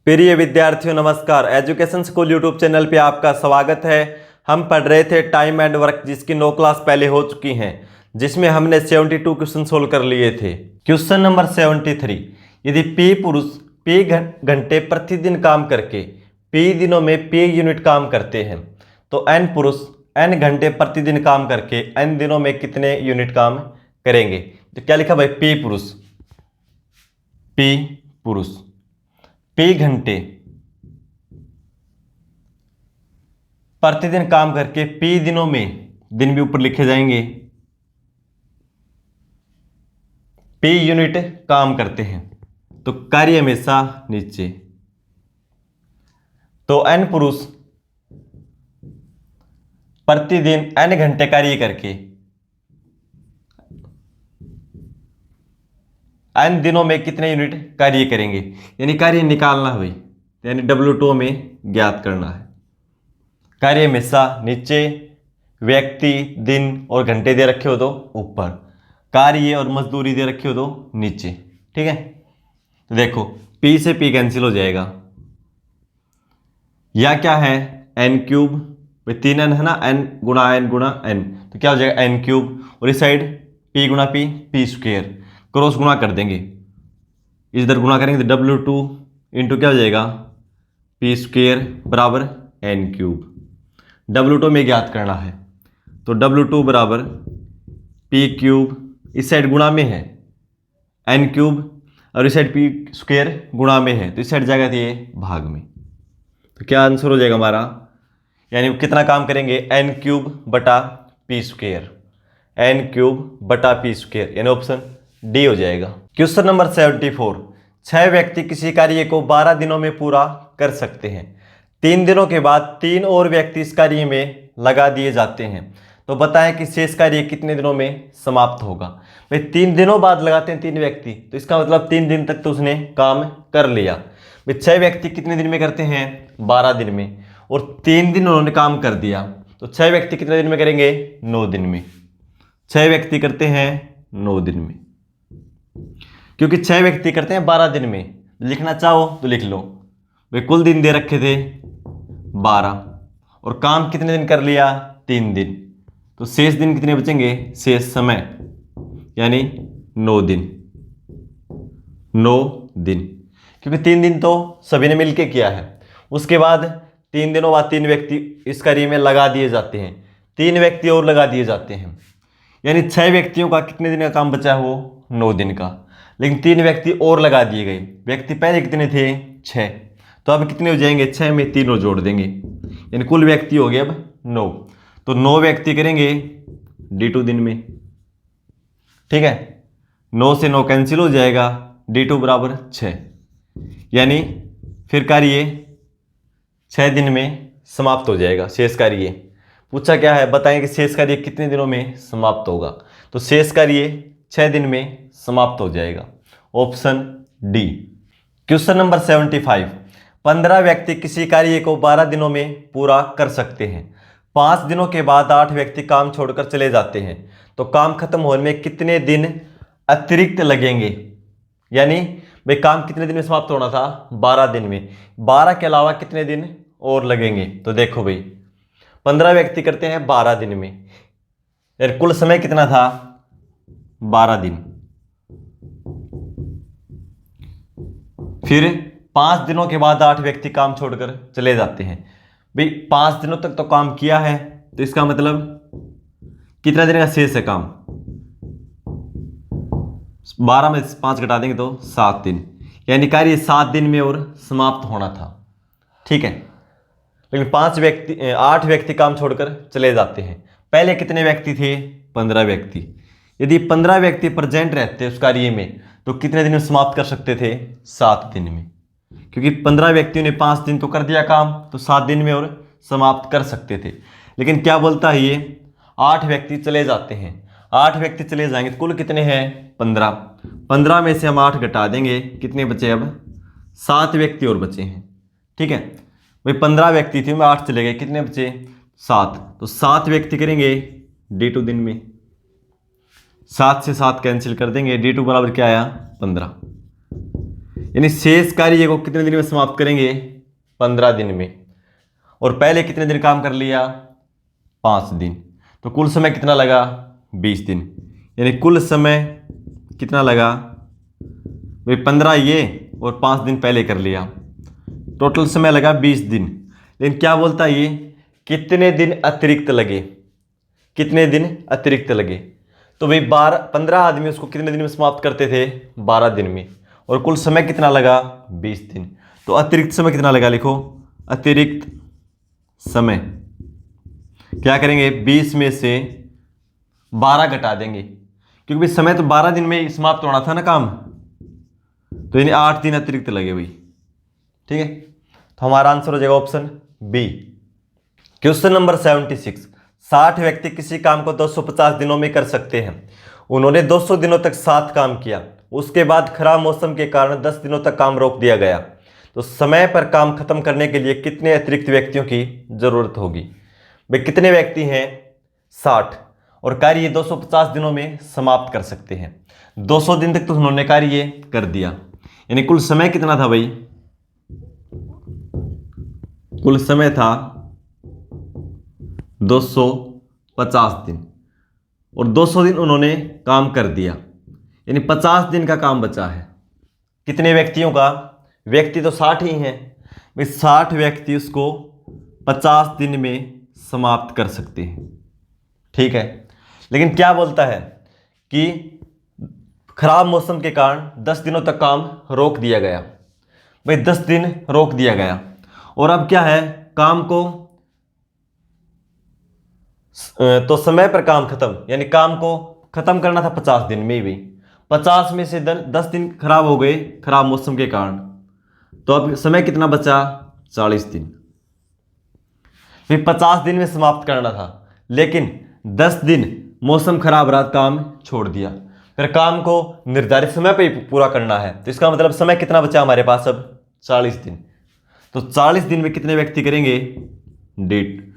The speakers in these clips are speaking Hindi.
प्रिय विद्यार्थियों नमस्कार। एजुकेशन स्कूल यूट्यूब चैनल पे आपका स्वागत है। हम पढ़ रहे थे टाइम एंड वर्क, जिसकी 9 क्लास पहले हो चुकी हैं, जिसमें हमने 72 क्वेश्चन सोल्व कर लिए थे। क्वेश्चन नंबर 73, यदि P पुरुष P घंटे प्रतिदिन काम करके P दिनों में P यूनिट काम करते हैं, तो N पुरुष N घंटे प्रतिदिन काम करके N दिनों में कितने यूनिट काम करेंगे। तो क्या लिखा भाई, P पुरुष P घंटे प्रतिदिन काम करके P दिनों में, दिन भी ऊपर लिखे जाएंगे, P यूनिट काम करते हैं, तो कार्य हमेशा नीचे। तो N पुरुष प्रतिदिन N घंटे कार्य करके N दिनों में कितने यूनिट कार्य करेंगे, यानी कार्य निकालना है भाई, यानी W2 में ज्ञात करना है। कार्य हमेशा नीचे, व्यक्ति, दिन और घंटे दे रखे हो तो ऊपर, कार्य और मजदूरी दे रखे हो तो नीचे। ठीक है, तो देखो P से P कैंसिल हो जाएगा, या क्या है N क्यूब, भाई 3N है ना, N गुणा N, तो क्या हो जाएगा N क्यूब, और इस साइड P गुणा P स्क्वेयर, क्रॉस गुणा कर देंगे, इधर गुणा करेंगे तो W2 इंटू क्या हो जाएगा P स्क्वेयर बराबर N क्यूब। W2 में ज्ञात करना है, तो W2 बराबर P क्यूब, इस साइड गुणा में है N क्यूब, और इस साइड P स्क्वेयर गुणा में है, तो इस साइड जाएगा तो ये भाग में। तो क्या आंसर हो जाएगा हमारा, यानी कितना काम करेंगे N क्यूब बटा P स्क्वेयर, N क्यूब बटा P स्क्वेयर, यानी ऑप्शन डी हो जाएगा। क्वेश्चन नंबर 74, 6 व्यक्ति किसी कार्य को 12 दिनों में पूरा कर सकते हैं। 3 दिनों के बाद 3 और व्यक्ति इस कार्य में लगा दिए जाते हैं, तो बताएं कि शेष कार्य कितने दिनों में समाप्त होगा। भाई 3 दिनों बाद लगाते हैं 3 व्यक्ति, तो इसका मतलब 3 दिन तक तो उसने काम कर लिया। भाई 6 व्यक्ति कितने दिन में करते हैं, 12 दिन में, और 3 दिन उन्होंने काम कर दिया, तो 6 व्यक्ति कितने दिन में करेंगे, 9 दिन में। 6 व्यक्ति करते हैं 9 दिन में, क्योंकि 6 व्यक्ति करते हैं 12 दिन में। लिखना चाहो तो लिख लो, वे कुल दिन दे रखे थे 12, और काम कितने दिन कर लिया, 3 दिन, तो शेष दिन कितने बचेंगे, शेष समय यानी 9 दिन। 9 दिन, क्योंकि 3 दिन तो सभी ने मिलके किया है। उसके बाद 3 दिनों बाद 3 व्यक्ति इस कार्य में लगा दिए जाते हैं, 3 व्यक्ति और लगा दिए जाते हैं, यानी 6 व्यक्तियों का कितने दिन का काम बचा है, वो 9 दिन का। लेकिन 3 व्यक्ति और लगा दिए गए, व्यक्ति पहले कितने थे, 6, तो अब कितने हो जाएंगे, 6 में 3 और जोड़ देंगे, यानी कुल व्यक्ति हो गए अब 9, तो 9 व्यक्ति करेंगे D2 दिन में। ठीक है, 9 से 9 कैंसिल हो जाएगा, D2 बराबर 6, यानी फिर कार्य 6 दिन में समाप्त हो जाएगा। शेष कार्य पूछा क्या है, बताएं कि शेष कार्य कितने दिनों में समाप्त होगा, तो शेष कार्य 6 दिन में समाप्त हो जाएगा, ऑप्शन डी। क्वेश्चन नंबर 75, 15 व्यक्ति किसी कार्य को 12 दिनों में पूरा कर सकते हैं। 5 दिनों के बाद 8 व्यक्ति काम छोड़कर चले जाते हैं, तो काम खत्म होने में कितने दिन अतिरिक्त लगेंगे, यानी भाई काम कितने दिन में समाप्त होना था, 12 दिन में, 12 के अलावा कितने दिन और लगेंगे। तो देखो भाई 15 व्यक्ति करते हैं 12 दिन में, यानी कुल समय कितना था, 12 दिन। फिर 5 दिनों के बाद 8 व्यक्ति काम छोड़कर चले जाते हैं। भाई 5 दिनों तक तो काम किया है, तो इसका मतलब कितना दिन का शेष है काम, 12 में 5 घटा देंगे तो 7 दिन, यानी कार्य 7 दिन में और समाप्त होना था। ठीक है, लेकिन 8 व्यक्ति काम छोड़कर चले जाते हैं। पहले कितने व्यक्ति थे, 15 व्यक्ति। यदि 15 व्यक्ति प्रेजेंट रहते उस कार्य में, तो कितने दिन में समाप्त कर सकते थे, 7 दिन में, क्योंकि 15 व्यक्तियों ने 5 दिन तो कर दिया काम, तो 7 दिन में और समाप्त कर सकते थे। लेकिन क्या बोलता है ये, 8 व्यक्ति चले जाते हैं, 8 व्यक्ति चले जाएंगे तो कुल कितने हैं, 15। 15 में से हम 8 घटा देंगे, कितने बचे, अब 7 व्यक्ति और बचे हैं। ठीक है भाई 15 व्यक्ति थे, में 8 चले गए, कितने बचे, 7, तो 7 व्यक्ति करेंगे D2 दिन में। 7 से 7 कैंसिल कर देंगे, D2 बराबर क्या आया, 15, यानी शेष कार्य को कितने दिन में समाप्त करेंगे? 15 दिन में। और पहले कितने दिन काम कर लिया? 5 दिन। तो कुल समय कितना लगा? 20 दिन। यानी कुल समय कितना लगा भाई? 15 ये और 5 दिन पहले कर लिया, टोटल समय लगा 20 दिन। लेकिन क्या बोलता है ये? कितने दिन अतिरिक्त लगे? कितने दिन अतिरिक्त लगे? तो भाई 15 आदमी उसको कितने दिन में समाप्त करते थे? 12 दिन में। और कुल समय कितना लगा? 20 दिन। तो अतिरिक्त समय कितना लगा? लिखो अतिरिक्त समय। क्या करेंगे? 20 में से 12 घटा देंगे, क्योंकि भाई समय तो 12 दिन में ही समाप्त होना था ना काम, तो यानी 8 दिन अतिरिक्त लगे भाई। ठीक है, तो हमारा आंसर हो जाएगा ऑप्शन बी। Question number 76। 60 व्यक्ति किसी काम को 250 दिनों में कर सकते हैं। उन्होंने 200 दिनों तक 7 काम किया, उसके बाद खराब मौसम के कारण 10 दिनों तक काम रोक दिया गया। तो समय पर काम खत्म करने के लिए कितने अतिरिक्त व्यक्तियों की जरूरत होगी? भाई कितने व्यक्ति हैं? 60, और कार्य ये 250 दिनों में समाप्त कर सकते हैं। 200 दिन तक तो उन्होंने कार्य कर दिया, यानी कुल समय कितना था भाई? कुल समय था 250 दिन, और 200 दिन उन्होंने काम कर दिया, यानी 50 दिन का काम बचा है। कितने व्यक्तियों का? व्यक्ति तो 60 ही हैं भाई, 60 व्यक्ति उसको 50 दिन में समाप्त कर सकते हैं। ठीक है, लेकिन क्या बोलता है कि खराब मौसम के कारण 10 दिनों तक काम रोक दिया गया। भाई 10 दिन रोक दिया गया, और अब क्या है? काम को तो समय पर काम खत्म, यानी काम को खत्म करना था 50 दिन में भी। 50 में से 10 दिन खराब हो गए खराब मौसम के कारण, तो अब समय कितना बचा? 40 दिन। फिर 50 दिन में समाप्त करना था, लेकिन 10 दिन मौसम खराब रहा, काम छोड़ दिया। फिर काम को निर्धारित समय पर ही पूरा करना है, तो इसका मतलब समय कितना बचा हमारे पास अब? 40 दिन। तो 40 दिन में कितने व्यक्ति करेंगे? डेट,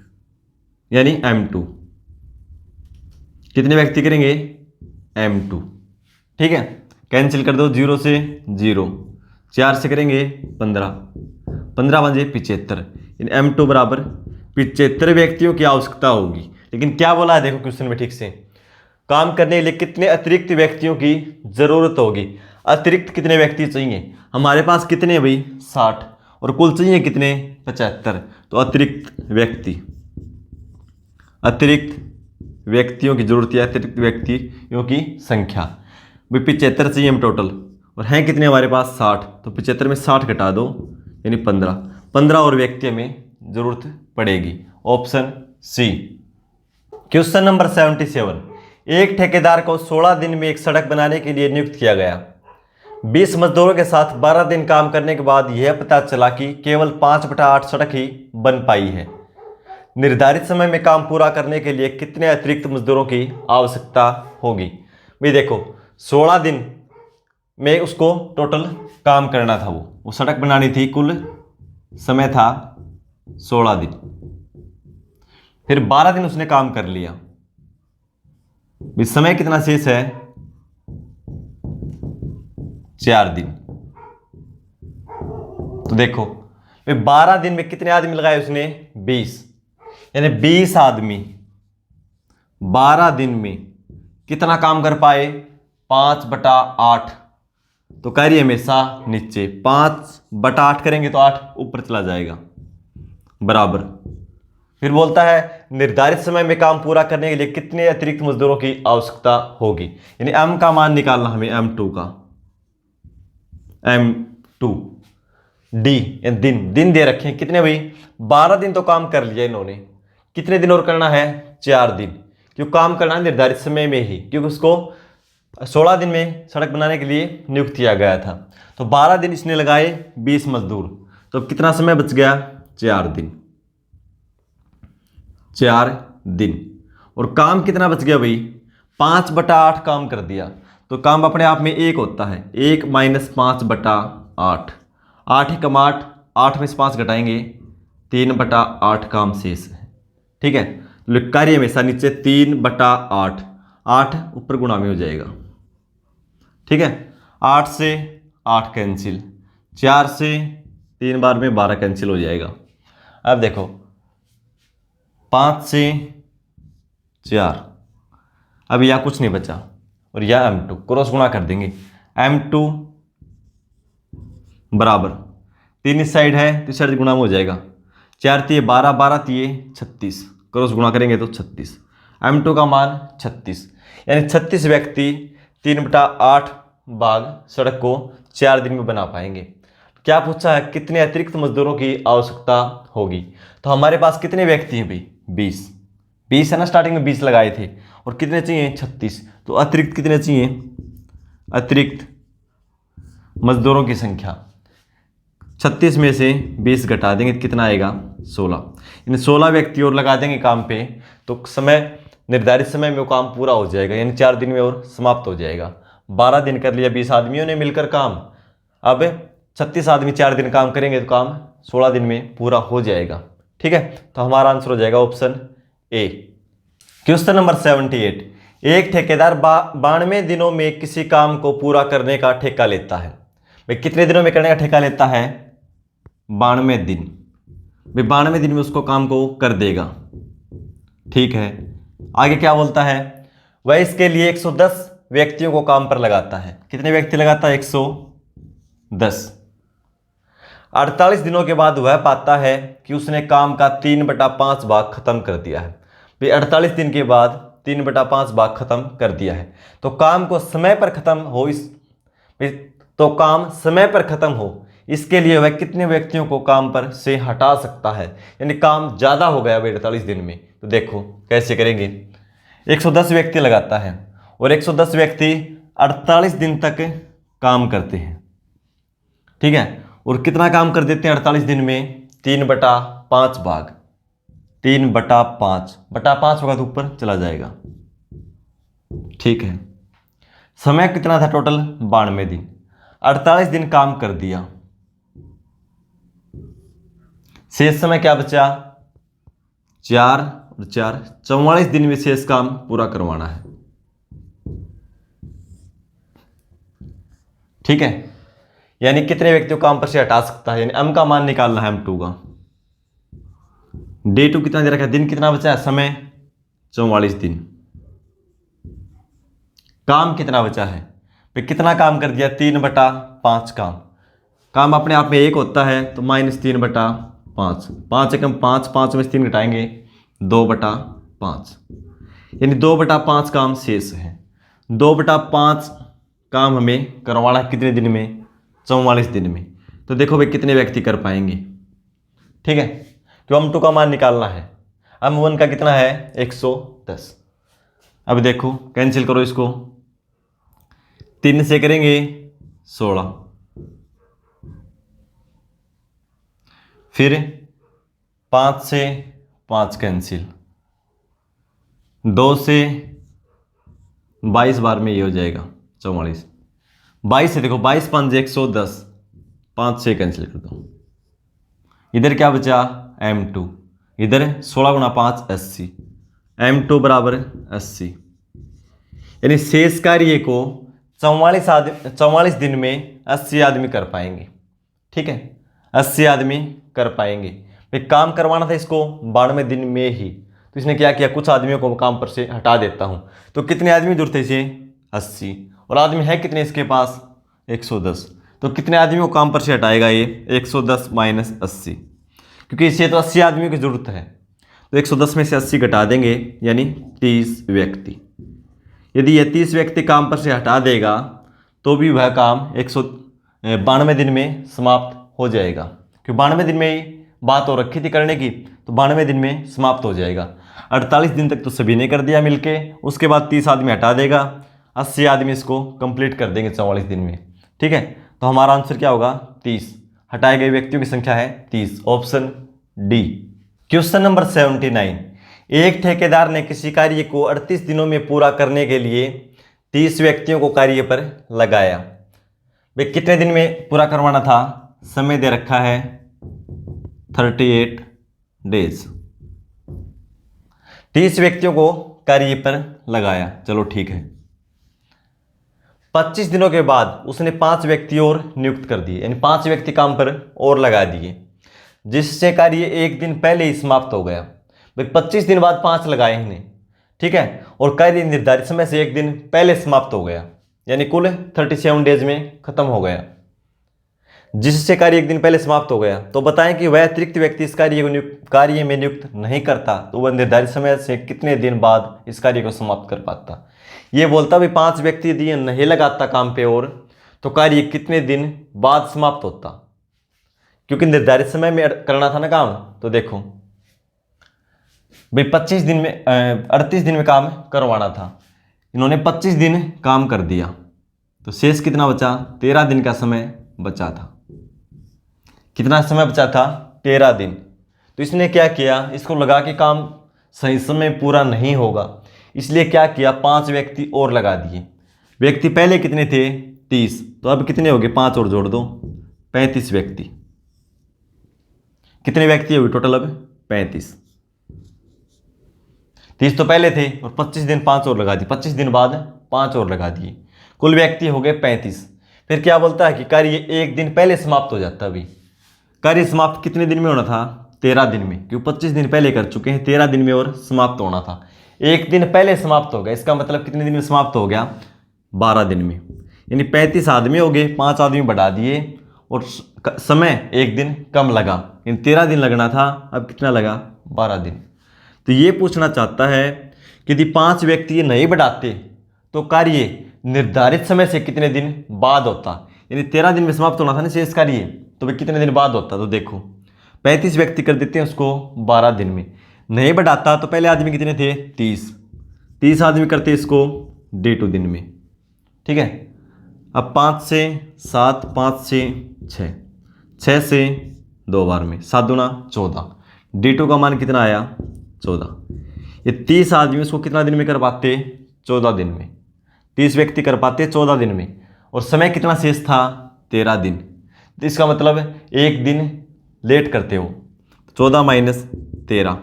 यानी M2। कितने व्यक्ति करेंगे? M2। ठीक है, कैंसिल कर दो, 0 से 0, 4 से करेंगे 15, 15 बजे 75, यानी M2 बराबर 75 व्यक्तियों की आवश्यकता होगी। लेकिन क्या बोला है देखो क्वेश्चन में ठीक से, काम करने के लिए कितने अतिरिक्त व्यक्तियों की जरूरत होगी? अतिरिक्त कितने व्यक्ति चाहिए? हमारे पास कितने भाई? 60, और कुल चाहिए कितने? 75। तो अतिरिक्त व्यक्तियों की जरूरत है, अतिरिक्त व्यक्तियों की संख्या भाई 75 चाहिए हम टोटल, और हैं कितने हमारे पास? 60। तो 75 में 60 घटा दो, यानी 15 और व्यक्ति हमें जरूरत पड़ेगी। Option C. Question number 77। एक ठेकेदार को 16 दिन में एक सड़क बनाने के लिए नियुक्त किया गया। 20 मजदूरों के साथ 12 दिन काम करने के बाद यह पता चला कि केवल 5/8 सड़क ही बन पाई है। निर्धारित समय में काम पूरा करने के लिए कितने अतिरिक्त मजदूरों की आवश्यकता होगी? भाई देखो 16 दिन में उसको टोटल काम करना था, वो सड़क बनानी थी, कुल समय था 16 दिन। फिर 12 दिन उसने काम कर लिया, भाई समय कितना शेष है? 4 दिन। तो देखो भाई 12 दिन में कितने आदमी लगाए उसने? 20, यानी 20 आदमी 12 दिन में कितना काम कर पाए? 5/8। तो कार्य हमेशा नीचे, 5/8 करेंगे तो 8 ऊपर चला जाएगा, बराबर। फिर बोलता है निर्धारित समय में काम पूरा करने के लिए कितने अतिरिक्त मजदूरों की आवश्यकता होगी? यानी M का मान निकालना हमें, M2 का, M2। D दिन दे रखे हैं कितने भाई? 12 दिन तो काम कर लिया इन्होंने, कितने दिन और करना है? 4 दिन। क्यों काम करना है? निर्धारित समय में ही, क्योंकि उसको 16 दिन में सड़क बनाने के लिए नियुक्त किया गया था। तो 12 दिन इसने लगाए 20 मजदूर, तो कितना समय बच गया? 4 दिन। 4 दिन। और काम कितना बच गया भाई? 5/8 काम कर दिया। तो काम अपने आप में एक होता है, 1 - 5/8, 8 एकम 8, 8 में से 5 घटाएंगे, 3/8 काम शेष है। ठीक है, कार्य हमेशा नीचे 3/8, 8 ऊपर गुणा में हो जाएगा। ठीक है, 8 से 8 कैंसिल, 4 से 3 बार में 12 कैंसिल हो जाएगा। अब देखो 5 से 4, अब यहाँ कुछ नहीं बचा और यह m2 क्रॉस गुणा कर देंगे। m2 बराबर 3 इस साइड है तो इस साइड गुणा में हो जाएगा। 4 तिये 12, 12 तिये 36, क्रॉस गुणा करेंगे तो 36। m2 का मान 36, यानी 36 व्यक्ति 3/8 भाग सड़क को 4 दिन में बना पाएंगे। क्या पूछा है, कितने अतिरिक्त मजदूरों की आवश्यकता होगी। तो हमारे पास कितने व्यक्ति हैं भाई, 20 है ना, स्टार्टिंग में 20 लगाए थे और कितने चाहिए 36, तो अतिरिक्त कितने चाहिए, अतिरिक्त मजदूरों की संख्या 36 में से 20 घटा देंगे तो कितना आएगा 16, इन 16 व्यक्ति और लगा देंगे काम पे तो समय निर्धारित समय में वो काम पूरा हो जाएगा, यानी 4 दिन में और समाप्त हो जाएगा। 12 दिन कर लिया 20 आदमियों ने मिलकर काम, अब 36 आदमी 4 दिन काम करेंगे तो काम 16 दिन में पूरा हो जाएगा। ठीक है, तो हमारा आंसर हो जाएगा ऑप्शन ए। क्वेश्चन नंबर 78, एक ठेकेदार 92 दिनों में किसी काम को पूरा करने का ठेका लेता है। भाई कितने दिनों में करने का ठेका लेता है, 92 दिन। भाई 92 दिन में उसको काम को कर देगा। ठीक है, आगे क्या बोलता है, वह इसके लिए 110 व्यक्तियों को काम पर लगाता है। कितने व्यक्ति लगाता है, 110। 48 दिनों के बाद वह पाता है कि उसने काम का 3/5 भाग खत्म कर दिया है। भाई 48 दिन के बाद 3/5 भाग खत्म कर दिया है, तो काम को समय पर खत्म हो, काम समय पर खत्म हो इसके लिए वह कितने व्यक्तियों को काम पर से हटा सकता है। यानी काम ज़्यादा हो गया भाई 48 दिन में, तो देखो कैसे करेंगे। 110 व्यक्ति लगाता है और 110 व्यक्ति 48 दिन तक काम करते हैं। ठीक है, और कितना काम कर देते हैं 48 दिन में, 3/5 भाग, 3/5 होगा तो ऊपर चला जाएगा। ठीक है, समय कितना था टोटल, 92 दिन। 48 दिन काम कर दिया, शेष समय क्या बचा, 4 और 4 44 दिन में शेष काम पूरा करवाना है। ठीक है, यानी कितने व्यक्तियों को काम पर से हटा सकता है, यानी m का मान निकालना है, m2 का। डे 2 कितना दे रखा है, दिन कितना बचा है, समय 44 दिन। काम कितना बचा है, भाई कितना काम कर दिया, 3/5 काम अपने आप में एक होता है तो -3/5, 5 एकम 5, 5 में से 3 घटाएंगे 2/5, यानी 2/5 काम शेष है। 2/5 काम हमें करवाना कितने दिन में, 44 दिन में। तो देखो भाई कितने व्यक्ति कर पाएंगे। ठीक है, तो m2 का मान निकालना है, m1 का कितना है 110। अब देखो कैंसिल करो इसको, 3 से करेंगे 16, फिर 5 से 5 कैंसिल, 2 से 22 बार में ये हो जाएगा 44। 22 से देखो 22 5 110, 5 से कैंसिल कर दो। इधर क्या बचा m2, इधर 16 × 5 80, m2 बराबर 80, यानी शेष कार्य को 44 दिन में 80 आदमी कर पाएंगे। ठीक है, 80 आदमी कर पाएंगे। भाई काम करवाना था इसको 92 दिन में ही, तो इसने क्या किया, कुछ आदमियों को काम पर से हटा देता हूं। तो कितने आदमी जुड़ते थे इसे, 80, और आदमी है कितने इसके पास 110, तो कितने आदमियों को काम पर से हटाएगा ये, 110 - 80, क्योंकि इसे तो 80 आदमियों की जरूरत है, तो 110 में से 80 घटा देंगे, यानी 30 व्यक्ति। यदि ये 30 व्यक्ति काम पर से हटा देगा तो भी वह काम 192 दिन में समाप्त हो जाएगा, क्योंकि 92 दिन में ही बात हो रखी थी करने की, तो 92 दिन में समाप्त हो जाएगा। 48 दिन तक तो सभी ने कर दिया मिलके, उसके बाद 30 आदमी हटा देगा, 80 आदमी इसको कंप्लीट कर देंगे 44 दिन में। ठीक है, तो हमारा आंसर क्या होगा, 30। हटाए गए व्यक्तियों की संख्या है 30, ऑप्शन डी। क्वेश्चन नंबर 79, एक ठेकेदार ने किसी कार्य को 38 दिनों में पूरा करने के लिए 30 व्यक्तियों को कार्य पर लगाया। भाई कितने दिन में पूरा करवाना था, समय दे रखा है 38 डेज। 30 व्यक्तियों को कार्य पर लगाया, चलो ठीक है। 25 दिनों के बाद उसने 5 व्यक्ति और नियुक्त कर दिए, यानी 5 व्यक्ति काम पर और लगा दिए, जिससे कार्य एक दिन पहले ही समाप्त हो गया। भाई 25 दिन बाद 5 लगाए इन्हें, ठीक है, और कार्य निर्धारित समय से एक दिन पहले समाप्त हो गया, यानी कुल 37 डेज में खत्म हो गया, जिससे कार्य एक दिन पहले समाप्त हो गया। तो बताएं कि वह अतिरिक्त व्यक्ति इस कार्य में नियुक्त नहीं करता तो वह निर्धारित समय से कितने दिन बाद इस कार्य को समाप्त कर पाता। ये बोलता भी 5 व्यक्ति यदि नहीं लगाता काम पे और तो कार्य कितने दिन बाद समाप्त होता, क्योंकि निर्धारित समय में करना था ना काम। तो देखो भाई 25 दिन में 38 दिन में काम करवाना था, इन्होंने 25 दिन काम कर दिया, तो शेष कितना बचा? 13 दिन का समय बचा था। कितना समय बचा था? 13 दिन। तो इसने क्या किया, इसको लगा कि काम सही समय पूरा नहीं होगा, इसलिए क्या किया, 5 व्यक्ति और लगा दिए। व्यक्ति पहले कितने थे? 30, तो अब कितने हो गए? 5 और जोड़ दो, 35 व्यक्ति। कितने व्यक्ति हुए टोटल? अब 35। 30 तो पहले थे और 25 दिन 5 और लगा दिए, 25 दिन बाद 5 और लगा दिए, कुल व्यक्ति हो गए 35। फिर क्या बोलता है कि कार्य एक दिन पहले समाप्त हो जाता। अभी कार्य समाप्त कितने दिन में होना था? 13 दिन में, क्योंकि 25 दिन पहले कर चुके हैं, 13 दिन में और समाप्त होना था। एक दिन पहले समाप्त हो गया, इसका मतलब कितने दिन में समाप्त हो गया? 12 दिन में। यानी 35 आदमी हो गए, 5 आदमी बढ़ा दिए और समय एक दिन कम लगा, यानी 13 दिन लगना था, अब कितना लगा? 12 दिन। तो ये पूछना चाहता है कि यदि 5 व्यक्ति नहीं बढ़ाते तो कार्य निर्धारित समय से कितने दिन बाद होता, यानी 13 दिन में समाप्त होना था ना शेष कार्य, तो वे कितने दिन बाद होता। तो देखो 35 व्यक्ति कर देते हैं उसको 12 दिन में, नहीं बढ़ाता तो पहले आदमी कितने थे? 30 आदमी करते इसको 1.5 दिन में, ठीक है। अब 5 से 7, 5 से 6, 6 से 2 बार में, 7 दूना 14, D2 का मान कितना आया? 14। ये 30 आदमी उसको कितना दिन में कर पाते? 14 दिन में। 30 व्यक्ति कर पाते 14 दिन में, और समय कितना शेष था? 13 दिन। तो इसका मतलब एक दिन लेट करते हो, 14 माइनस 13,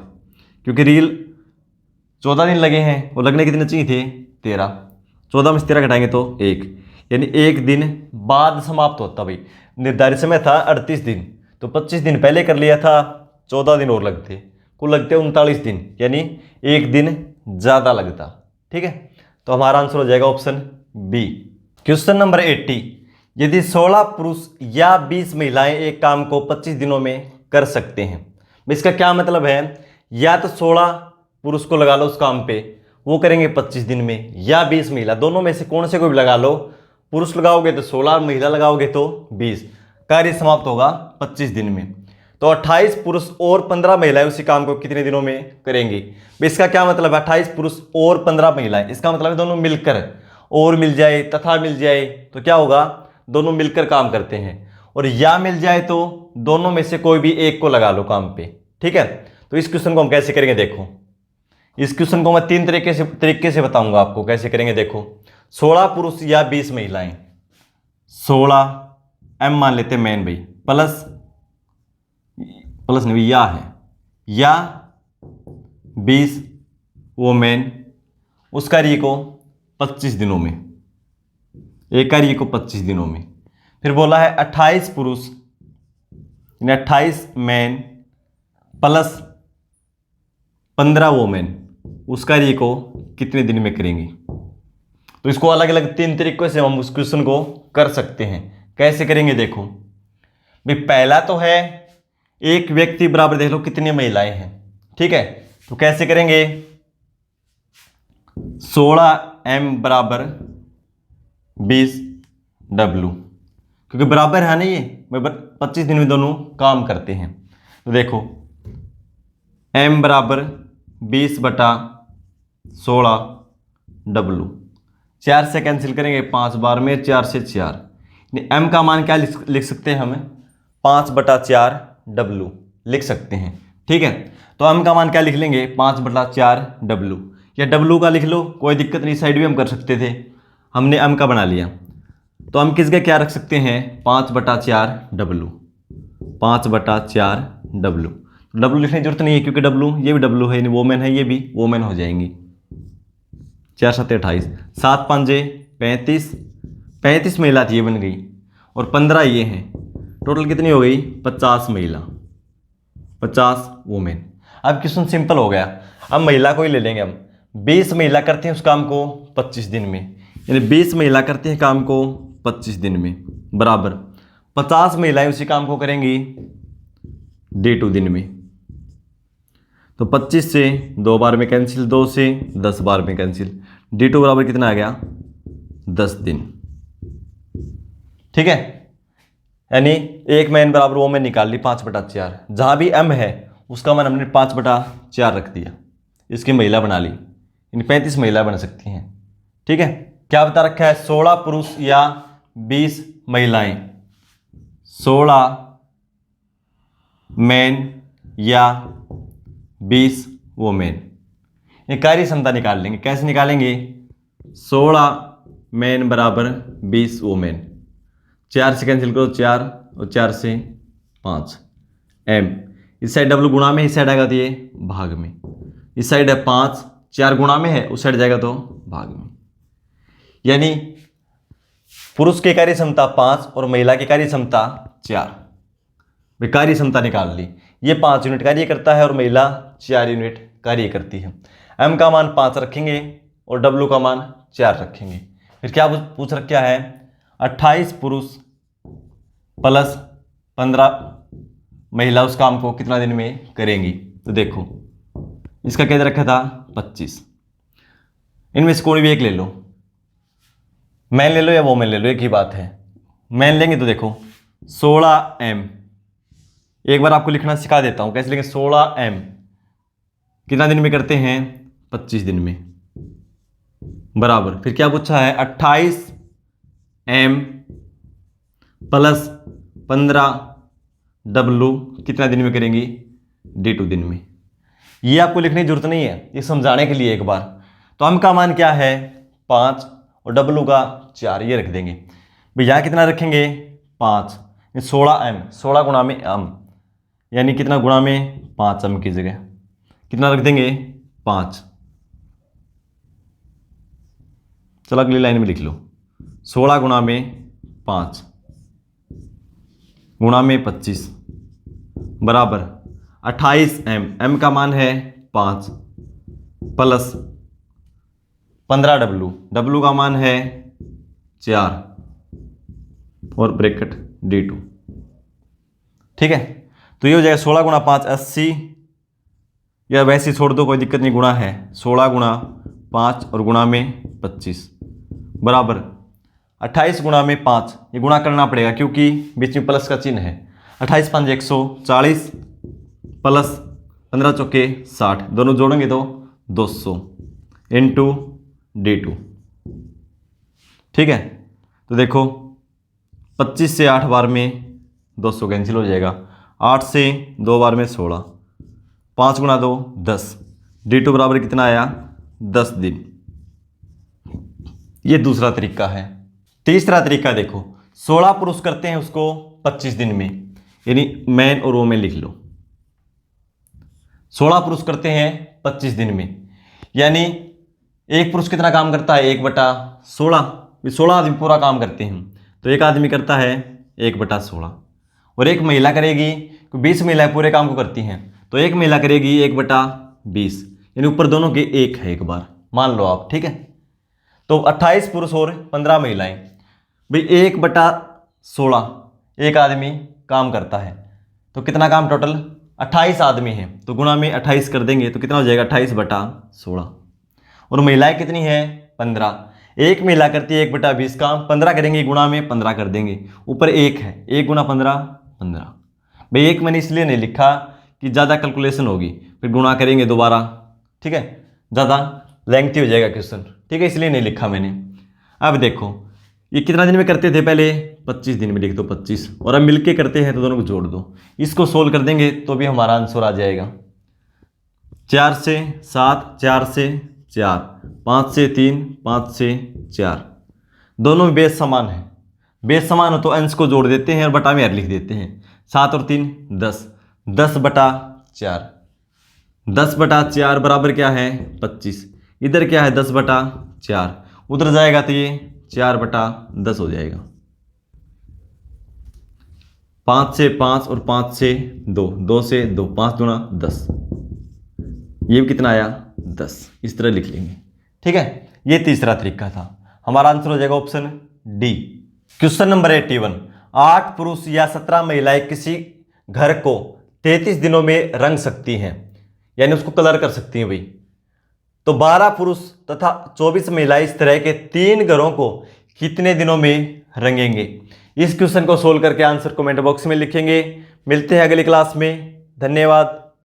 क्योंकि रील 14 दिन लगे हैं और लगने कितने चाहिए थे? 13। 14 में से 13 घटाएंगे तो 1, यानी एक दिन बाद समाप्त होता। भाई निर्धारित समय था 38 दिन, तो 25 दिन पहले कर लिया था, 14 दिन और लगते, कुल लगते 39 दिन, यानी एक दिन ज़्यादा लगता, ठीक है। तो हमारा आंसर हो जाएगा ऑप्शन बी। क्वेश्चन नंबर 80, यदि 16 पुरुष या 20 महिलाएं एक काम को 25 दिनों में कर सकते हैं, इसका क्या मतलब है? या तो 16 पुरुष को लगा लो उस काम पे, वो करेंगे 25 दिन में, या 20 महिला, दोनों में से कौन से को भी लगा लो। पुरुष लगाओगे तो 16, महिला लगाओगे तो 20, कार्य समाप्त होगा 25 दिन में। तो 28 पुरुष और 15 महिलाएं उसी काम को कितने दिनों में करेंगी? इसका क्या मतलब है? 28 पुरुष और 15 महिलाएं, इसका मतलब है दोनों मिलकर, और मिल जाए तथा मिल जाए तो क्या होगा? दोनों मिलकर काम करते हैं, और या मिल जाए तो दोनों में से कोई भी एक को लगा लो काम पे, ठीक है। तो इस क्वेश्चन को हम कैसे करेंगे? देखो इस क्वेश्चन को मैं 3 तरीके से बताऊंगा आपको कैसे करेंगे। देखो 16 पुरुष या 20 महिलाएं, 16 एम मान लेते हैं मैन भाई, प्लस नहीं या है, या 20 वोमेन, उस कार्य को 25 दिनों में, एक कार्य को 25 दिनों में। फिर बोला है 28 पुरुष, 28 मैन प्लस 15 वोमेन, उस कार्य को कितने दिन में करेंगे? तो इसको अलग अलग 3 तरीकों से हम उस क्वेश्चन को कर सकते हैं। कैसे करेंगे? देखो भाई पहला तो है एक व्यक्ति बराबर देख लो कितनी महिलाएं हैं, ठीक है। तो कैसे करेंगे? 16m बराबर 20w, क्योंकि बराबर है ना ये, 25 दिन में दोनों काम करते हैं। तो देखो m बराबर 20/16w, 4 से कैंसिल करेंगे 5 बार में, 4 से 4, m का मान क्या लिख सकते हैं हम? 5/4w लिख सकते हैं, ठीक है। तो m का मान क्या लिख लेंगे? 5/4w, या w का लिख लो, कोई दिक्कत नहीं, साइड भी हम कर सकते थे, हमने m का बना लिया। तो हम किसके क्या रख सकते हैं? 5/4w, 5/4w। w लिखने की जरूरत नहीं है, क्योंकि w ये भी w है, वोमेन है, ये भी वोमेन हो जाएंगी। 4 7 28, 7 5 35, 35 महिला थी, ये बन गई, और 15 ये हैं, टोटल कितनी हो गई? 50 महिला, 50 वुमेन। अब क्वेश्चन सिंपल हो गया। अब महिला को ही ले लेंगे हम। 20 महिला करते हैं उस काम को 25 दिन में, यानी 20 महिला करते हैं काम को 25 दिन में, बराबर 50 महिलाएं उसी काम को करेंगी D2 दिन में। तो 25 से 2 बार में कैंसिल, 2 से 10 बार में कैंसिल, D2 बराबर कितना आ गया? 10 दिन। ठीक है, यानी एक मैन बराबर वो मैन निकाल ली 5/4। जहां भी M है उसका मान हमने 5/4 रख दिया, इसकी महिला बना ली, इन 35 महिला बन सकती हैं। ठीक है, क्या बता रखा है? 16 पुरुष या 20 महिलाएं, 16 मैन या 20 वुमेन। ये कार्य क्षमता निकाल लेंगे। कैसे निकालेंगे? 16 मैन बराबर 20 वुमेन, 4 से कैंसिल करो 4, और 4 से 5, M इस साइड W गुणा में, इस साइड आएगा तो ये भाग में, इस साइड है 5, 4 गुणा में है, उस साइड जाएगा तो भाग में। यानी पुरुष की कार्य क्षमता 5 और महिला की कार्य क्षमता 4। वे कार्य क्षमता निकाल ली। ये 5 यूनिट कार्य करता है और महिला 4 यूनिट कार्य करती है। M का मान 5 रखेंगे और W का मान 4 रखेंगे। फिर क्या पूछ रखा है? 28 पुरुष प्लस 15 महिला उस काम को कितना दिन में करेंगी? तो देखो इसका क्या रखा था? 25। इनमें से कोई भी एक ले लो, मैन ले लो या वो मैन ले लो, एक ही बात है। मैन लेंगे तो देखो 16M, एक बार आपको लिखना सिखा देता हूं कैसे लेंगे। 16M कितना दिन में करते हैं? 25 दिन में, बराबर। फिर क्या पूछा है? 28M प्लस 15W कितना दिन में करेंगी? D2 दिन में। ये आपको लिखने की जरूरत नहीं है, ये समझाने के लिए एक बार। तो M का मान क्या है? 5 और W का 4, ये रख देंगे। भैया कितना रखेंगे? 5, 16M, 16 गुणा में M, यानी कितना गुणा में? 5M की जगह कितना रख देंगे? 5। चलो अगली लाइन में लिख लो, 16 गुणा में 5 गुणा में 25 बराबर 28M। M का मान है 5 प्लस 15W, W का मान है 4 और ब्रैकेट D2। ठीक है, तो ये हो जाएगा 16 गुणा 5 80, या वैसे छोड़ दो कोई दिक्कत नहीं, गुणा है 16 गुणा 5 और गुणा में 25 बराबर 28 गुणा में 5। ये गुणा करना पड़ेगा क्योंकि बीच में प्लस का चिन्ह है। 28 5 140 प्लस 15 चौके 60, दोनों जोड़ेंगे तो 200 इंटू D2। ठीक है, तो देखो 25 से 8 बार में 200 कैंसिल हो जाएगा, 8 से 2 बार में 16, 5 गुणा 2 10, D2 बराबर कितना आया? 10 दिन। ये दूसरा तरीका है। तीसरा तरीका देखो, 16 पुरुष करते हैं उसको 25 दिन में, यानी मैन और वोमेन लिख लो। 16 पुरुष करते हैं 25 दिन में, यानी एक पुरुष कितना काम करता है? 1/16। 16 आदमी पूरा काम करते हैं, तो एक आदमी करता है 1/16, और एक महिला करेगी, 20 महिलाएं पूरे काम को करती हैं, तो एक महिला करेगी 1/20, यानी ऊपर दोनों के 1 है एक बार, मान लो आप। ठीक है, तो 28 पुरुष और 15 महिलाएं, भाई 1/16 एक आदमी काम करता है, तो कितना काम टोटल? 28 आदमी हैं, तो गुणा में 28 कर देंगे तो कितना हो जाएगा? 28/16। और महिलाएं कितनी हैं? 15। एक महिला करती है 1/20 काम, 15 करेंगे, गुणा में 15 कर देंगे, ऊपर 1 है, 1 गुणा 15 15। भाई 1 मैंने इसलिए नहीं लिखा कि ज़्यादा कैलकुलेशन होगी, फिर गुणा करेंगे दोबारा, ठीक है, ज़्यादा लेंथी हो जाएगा क्वेश्चन, ठीक है, इसलिए नहीं लिखा मैंने। अब देखो ये कितना दिन में करते थे? पहले 25 दिन में लिख दो 25, और अब मिलके करते हैं तो दोनों को जोड़ दो। इसको सोल्व कर देंगे तो भी हमारा आंसर आ जाएगा। 4 से 7, 4 से 4, 5 से 3, 5 से 4, दोनों में बेस समान है। बेस समान हो तो अंश को जोड़ देते हैं और बटा में लिख देते हैं। 7 और 3 10, 10/4, 10/4 बराबर क्या है? 25। इधर क्या है? 10/4, उधर जाएगा तो ये 4/10 हो जाएगा। 5 से 5 और 5 से 2, 2 से 2, 5 दूना 10। ये भी कितना आया 10। इस तरह लिख लेंगे। ठीक है, ये तीसरा तरीका था। हमारा आंसर हो जाएगा ऑप्शन डी। Question number 81। 8 पुरुष या 17 महिलाएं किसी घर को 33 दिनों में रंग सकती हैं, यानी उसको कलर कर सकती हैं भाई। तो 12 पुरुष तथा 24 महिलाएं इस तरह के 3 घरों को कितने दिनों में रंगेंगे? इस क्वेश्चन को सोल्व करके आंसर कमेंट बॉक्स में लिखेंगे। मिलते हैं अगली क्लास में। धन्यवाद।